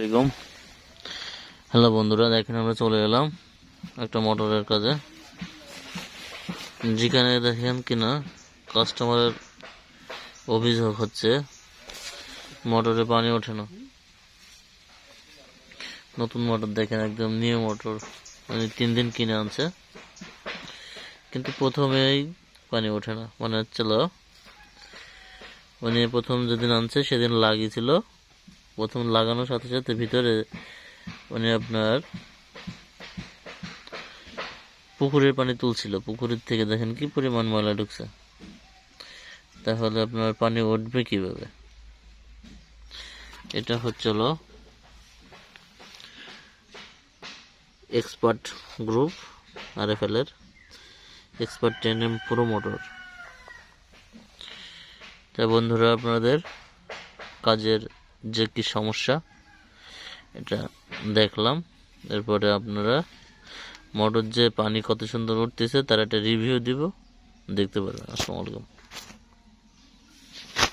আসসালামু হ্যালো বন্ধুরা, দেখেন আমরা চলে এলাম একটা মোটরের কাজে। যেখানে দেখেন কিনা কাস্টমারের অভিযোগ হচ্ছে মোটরে পানি ওঠে না। নতুন মোটর দেখেন, একদম নিউ মোটর, মানে 3 দিন কিনে আনছে, কিন্তু প্রথমেই পানি ওঠে না। মনে হচ্ছিল উনি প্রথম যেদিন আনছে সেদিন লাগিয়েছিল, প্রথম লাগানোর সাথে সাথে ভিতরে উনি আপনার পুকুরের পানি তুলছিল। পুকুরের থেকে দেখেন কি পরিমাণ ময়লা ঢুকছে, তাহলে আপনার পানি উঠবে কিভাবে? এটা হচ্ছিল এক্সপার্ট গ্রুপ RFL এর এক্সপার্ট 10M প্রো মোটর। তাই বন্ধুরা, আপনাদের কাজের যে কি সমস্যা এটা দেখলাম, এরপরে আপনারা মোটর যে পানি কত সুন্দর উঠতেছে তার একটা রিভিউ দিব, দেখতে পারবেন। আসসালামু আলাইকুম।